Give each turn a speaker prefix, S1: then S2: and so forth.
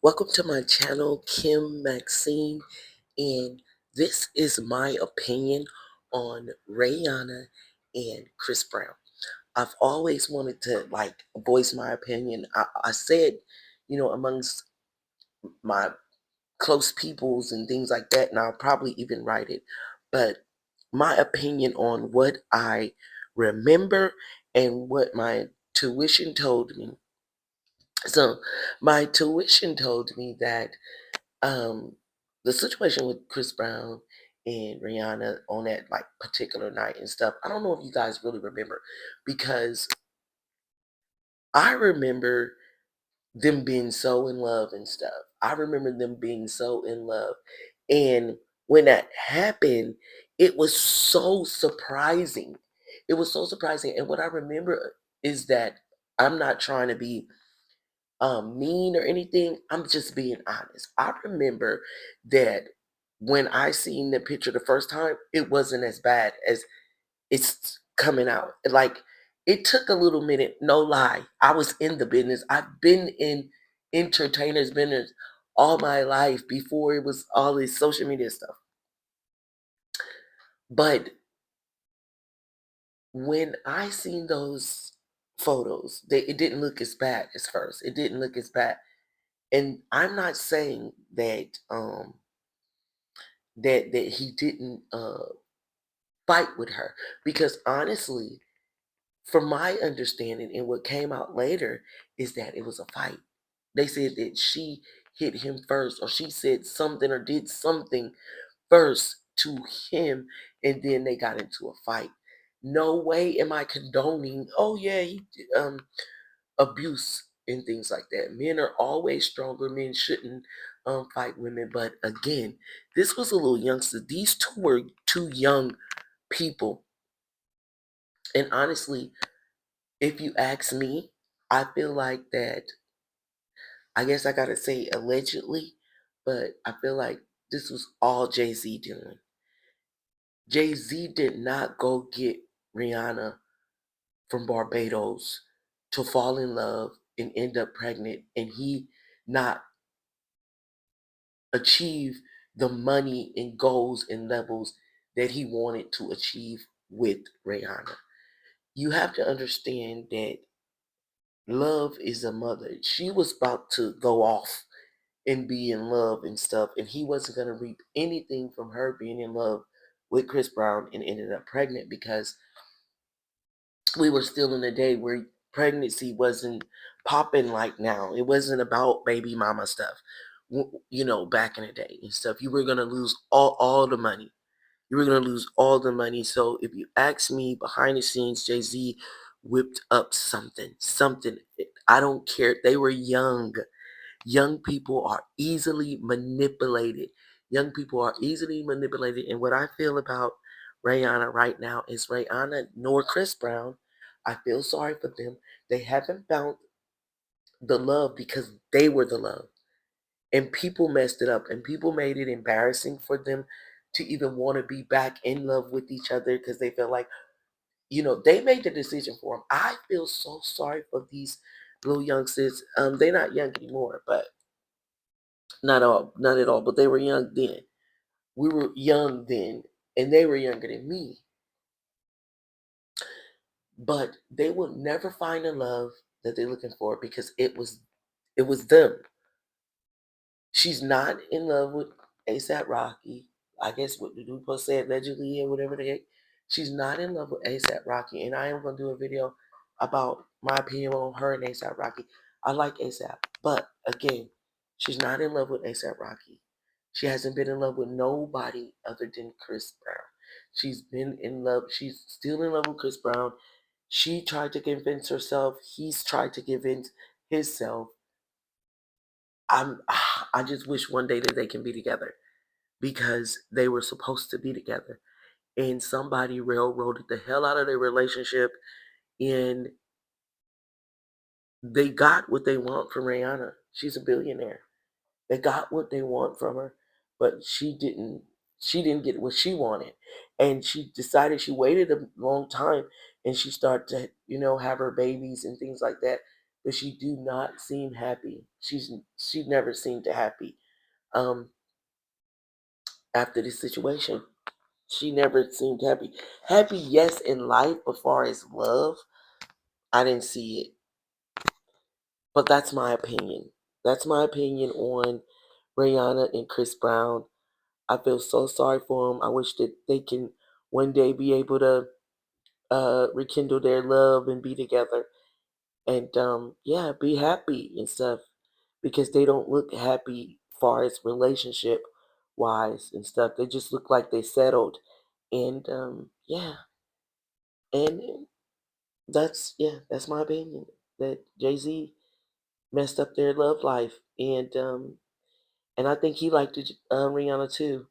S1: Welcome to my channel, Kim Maxine, and this is my opinion on Rihanna and Chris Brown. I've always wanted to voice my opinion. I said, amongst my close peoples and things like that, and I'll probably even write it. But my opinion on what I remember and what my tuition told me. So my tuition told me that um the situation with Chris Brown and Rihanna on that particular night and stuff, I don't know if you guys really remember, because I remember them being so in love and stuff. I remember them being so in love. And when that happened, it was so surprising. It was so surprising. And what I remember is that I'm not trying to be mean or anything. I'm just being honest. I remember that when I seen the picture the first time, it wasn't as bad as it's coming out. Like, it took a little minute, no lie. I was in the business. I've been in entertainers business all my life before it was all this social media stuff. But when I seen those photos, it didn't look as bad as first. It didn't look as bad. And I'm not saying that he didn't fight with her, because honestly, from my understanding and what came out later, is that it was a fight. They said that she hit him first, or she said something or did something first to him, and then they got into a fight. No way am I condoning, oh yeah, abuse and things like that. Men are always stronger. Men shouldn't fight women. But again, this was a little youngster. These two were two young people. And honestly, if you ask me, I feel like that, I guess I gotta say allegedly, but I feel like this was all Jay-Z doing. Jay-Z did not go get Rihanna from Barbados to fall in love and end up pregnant, and he not achieve the money and goals and levels that he wanted to achieve with Rihanna. You have to understand that love is a mother. She was about to go off and be in love and stuff, and he wasn't going to reap anything from her being in love with Chris Brown and ended up pregnant, because we were still in a day where pregnancy wasn't popping like now. It wasn't about baby mama stuff. Back in the day and stuff, you were gonna lose all the money. You were gonna lose all the money. So if you ask me, behind the scenes, Jay Z whipped up something. Something. I don't care. They were young. Young people are easily manipulated. Young people are easily manipulated. And what I feel about Rihanna right now is Rihanna nor Chris Brown. I feel sorry for them. They haven't found the love because they were the love. And people messed it up. And people made it embarrassing for them to even want to be back in love with each other, because they felt like, they made the decision for them. I feel so sorry for these little youngsters. They're not young anymore, but not at all, but they were young then. We were young then, and they were younger than me. But they will never find the love that they're looking for, because it was them. She's not in love with ASAP Rocky. I guess what the dude supposed to say, allegedly, or whatever the heck. She's not in love with ASAP Rocky, and I am gonna do a video about my opinion on her and ASAP Rocky. I like ASAP, but again, she's not in love with ASAP Rocky. She hasn't been in love with nobody other than Chris Brown. She's been in love. She's still in love with Chris Brown. She tried to convince herself. He's tried to convince himself. I just wish one day that they can be together, because they were supposed to be together. And somebody railroaded the hell out of their relationship, and they got what they want from Rihanna. She's a billionaire. They got what they want from her, but she didn't get what she wanted. And she decided, she waited a long time, and she started to, have her babies and things like that. but she do not seem happy. She never seemed happy. Um, After this situation, she never seemed happy. Happy, yes, in life, but far as love, I didn't see it. But that's my opinion. That's my opinion on Rihanna and Chris Brown. I feel so sorry for them. I wish that they can one day be able to rekindle their love and be together and yeah, be happy and stuff because they don't look happy far as relationship wise and stuff. They just look like they settled and yeah, and that's my opinion that Jay-Z messed up their love life and I think he liked Rihanna too.